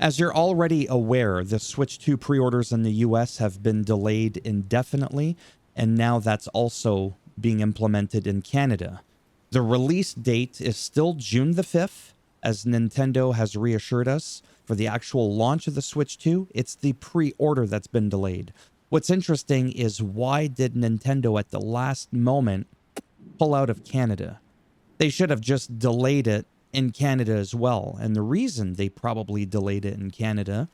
As you're already aware, the Switch 2 pre-orders in the US have been delayed indefinitely, and now that's also being implemented in Canada. The release date is still June the 5th, as Nintendo has reassured us. For the actual launch of the Switch 2, it's the pre-order that's been delayed. What's interesting is, why did Nintendo at the last moment pull out of Canada? They should have just delayed it in Canada as well. And the reason they probably delayed it in Canada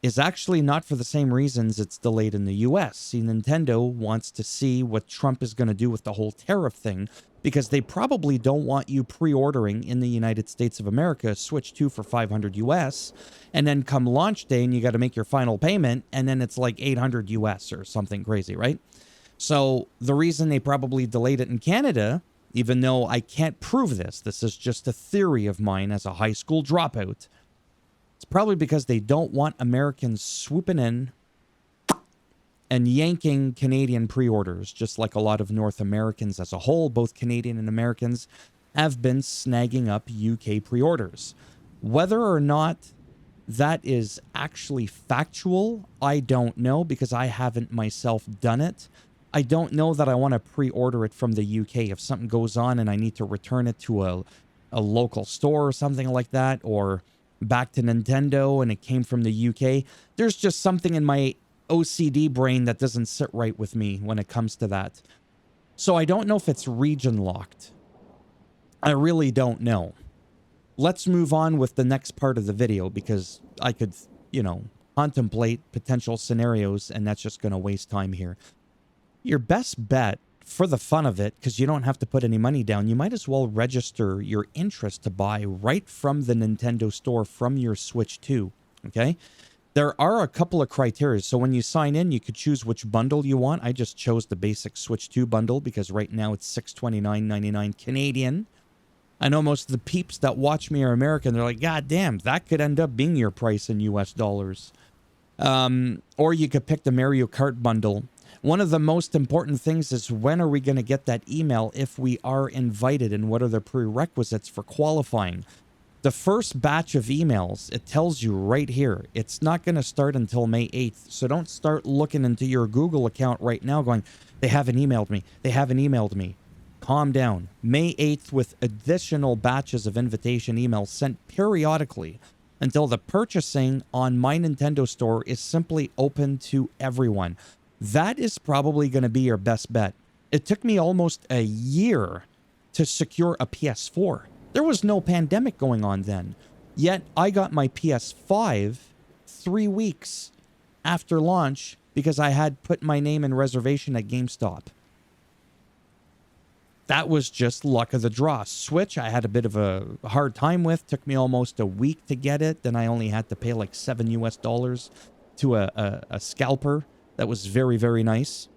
is actually not for the same reasons it's delayed in the US. See, Nintendo wants to see what Trump is going to do with the whole tariff thing, because they probably don't want you pre-ordering in the United States of America Switch 2 for $500 US, and then come launch day and you got to make your final payment, and then it's like $800 US or something crazy, right? So the reason they probably delayed it in Canada, even though I can't prove this is just a theory of mine as a high school dropout, it's probably because they don't want Americans swooping in and yanking Canadian pre-orders, just like a lot of North Americans as a whole, both Canadian and Americans, have been snagging up UK pre-orders. Whether or not that is actually factual, I don't know, because I haven't myself done it. I don't know that I want to pre-order it from the UK. If something goes on and I need to return it to a local store or something like that, or back to Nintendo and it came from the UK, there's just something in my OCD brain that doesn't sit right with me when it comes to that. So I don't know if it's region locked. I really don't know. Let's move on with the next part of the video, because I could, contemplate potential scenarios, and that's just going to waste time here. Your best bet, for the fun of it, because you don't have to put any money down, you might as well register your interest to buy right from the Nintendo store from your Switch 2, okay? There are a couple of criteria. So when you sign in, you could choose which bundle you want. I just chose the basic Switch 2 bundle because right now it's $629.99 Canadian. I know most of the peeps that watch me are American. They're like, God damn, that could end up being your price in US dollars. Or you could pick the Mario Kart bundle. One of the most important things is, when are we going to get that email if we are invited, and what are the prerequisites for qualifying? The first batch of emails, it tells you right here, it's not going to start until May 8th. So don't start looking into your Google account right now going, they haven't emailed me. They haven't emailed me. Calm down. May 8th, with additional batches of invitation emails sent periodically until the purchasing on My Nintendo Store is simply open to everyone. That is probably going to be your best bet. It took me almost a year to secure a PS4. There was no pandemic going on then. Yet I got my PS5 3 weeks after launch because I had put my name in reservation at GameStop. That was just luck of the draw. Switch, I had a bit of a hard time with. Took me almost a week to get it. Then I only had to pay like $7 US to a scalper. That was very, very nice.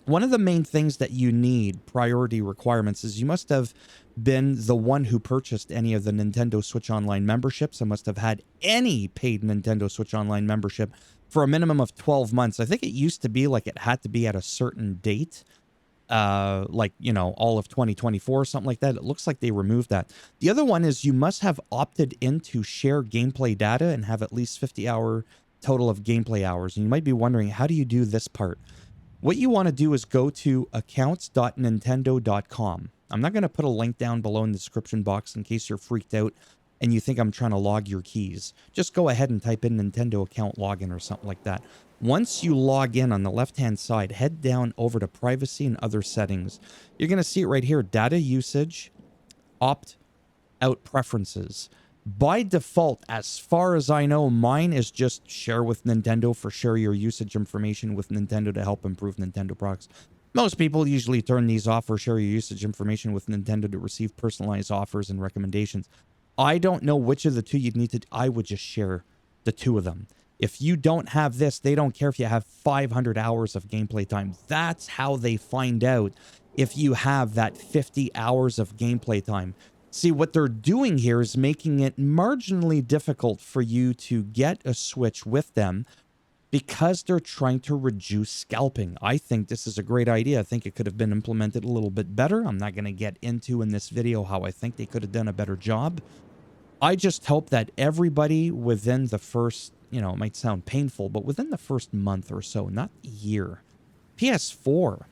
One of the main things that you need, priority requirements, is you must have been the one who purchased any of the Nintendo Switch Online memberships. I must have had any paid Nintendo Switch Online membership for a minimum of 12 months. I think it used to be like it had to be at a certain date, like, all of 2024 or something like that. It looks like they removed that. The other one is you must have opted in to share gameplay data and have at least 50-hour total of gameplay hours. And you might be wondering, how do you do this part? What you want to do is go to accounts.nintendo.com. I'm not going to put a link down below in the description box in case you're freaked out and you think I'm trying to log your keys. Just go ahead and type in Nintendo account login or something like that. Once you log in, on the left-hand side, head down over to privacy and other settings. You're going to see it right here, data usage, opt-out preferences. By default, as far as I know, mine is just share with Nintendo for share your usage information with Nintendo to help improve Nintendo products. Most people usually turn these off, or share your usage information with Nintendo to receive personalized offers and recommendations. I don't know which of the two you'd need to. I would just share the two of them. If you don't have this, they don't care if you have 500 hours of gameplay time. That's how they find out if you have that 50 hours of gameplay time. See, what they're doing here is making it marginally difficult for you to get a Switch with them because they're trying to reduce scalping. I think this is a great idea. I think it could have been implemented a little bit better. I'm not going to get into in this video how I think they could have done a better job. I just hope that everybody within the first, it might sound painful, but within the first month or so, not year. PS4,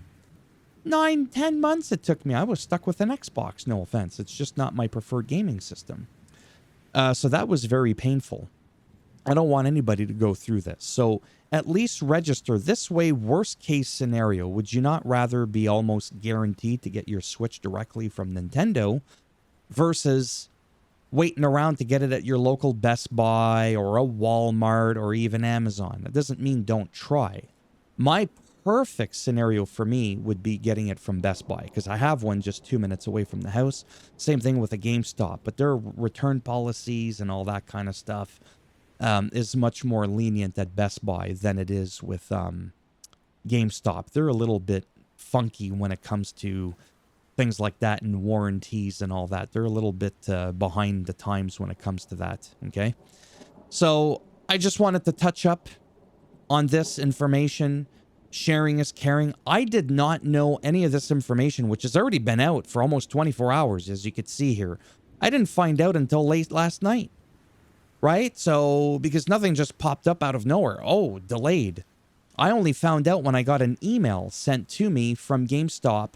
9, 10 months it took me. I was stuck with an Xbox, no offense. It's just not my preferred gaming system. So that was very painful. I don't want anybody to go through this. So at least register. This way, worst case scenario, would you not rather be almost guaranteed to get your Switch directly from Nintendo versus waiting around to get it at your local Best Buy or a Walmart or even Amazon? That doesn't mean don't try. My perfect scenario for me would be getting it from Best Buy because I have one just 2 minutes away from the house. Same thing with a GameStop, but their return policies and all that kind of stuff is much more lenient at Best Buy than it is with GameStop. They're a little bit funky when it comes to things like that and warranties and all that. They're a little bit behind the times when it comes to that, okay? So I just wanted to touch up on this information. Sharing is caring. I did not know any of this information, which has already been out for almost 24 hours, as you could see here. I didn't find out until late last night. Right? So, because nothing just popped up out of nowhere. Oh, delayed. I only found out when I got an email sent to me from GameStop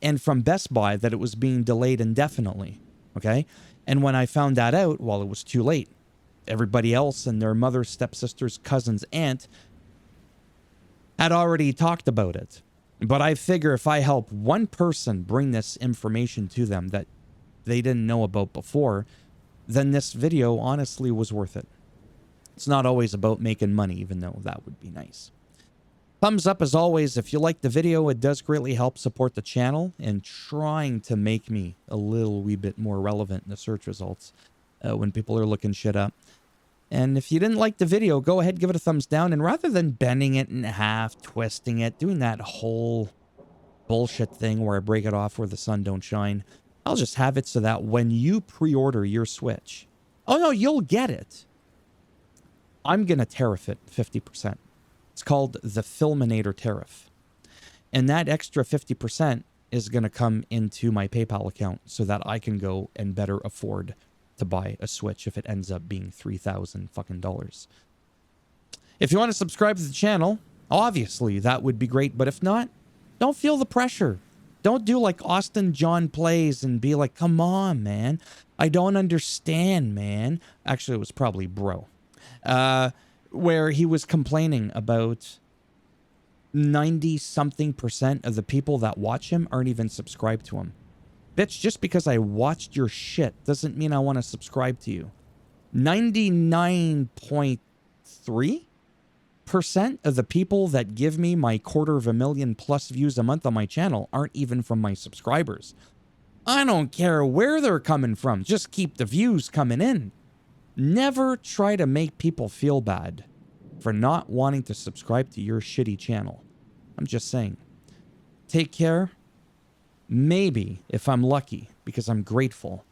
and from Best Buy that it was being delayed indefinitely. Okay? And when I found that out, well, it was too late. Everybody else and their mother, stepsister's, cousin's, aunt had already talked about it. But I figure if I help one person bring this information to them that they didn't know about before, then this video honestly was worth it. It's not always about making money, even though that would be nice. Thumbs up as always. If you like the video, it does greatly help support the channel and trying to make me a little wee bit more relevant in the search results when people are looking shit up. And if you didn't like the video, go ahead, give it a thumbs down. And rather than bending it in half, twisting it, doing that whole bullshit thing where I break it off where the sun don't shine, I'll just have it so that when you pre-order your Switch, oh no, you'll get it. I'm going to tariff it 50%. It's called the Philminator tariff. And that extra 50% is going to come into my PayPal account so that I can go and better afford to buy a Switch if it ends up being $3,000 fucking dollars. If you want to subscribe to the channel, obviously that would be great. But if not, don't feel the pressure. Don't do like Austin John Plays and be like, come on, man. I don't understand, man. Actually, it was probably Bro. Where he was complaining about 90-something% of the people that watch him aren't even subscribed to him. Bitch, just because I watched your shit doesn't mean I want to subscribe to you. 99.3% of the people that give me my 250,000 plus views a month on my channel aren't even from my subscribers. I don't care where they're coming from. Just keep the views coming in. Never try to make people feel bad for not wanting to subscribe to your shitty channel. I'm just saying. Take care. Maybe, if I'm lucky, because I'm grateful,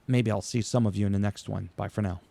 maybe I'll see some of you in the next one. Bye for now.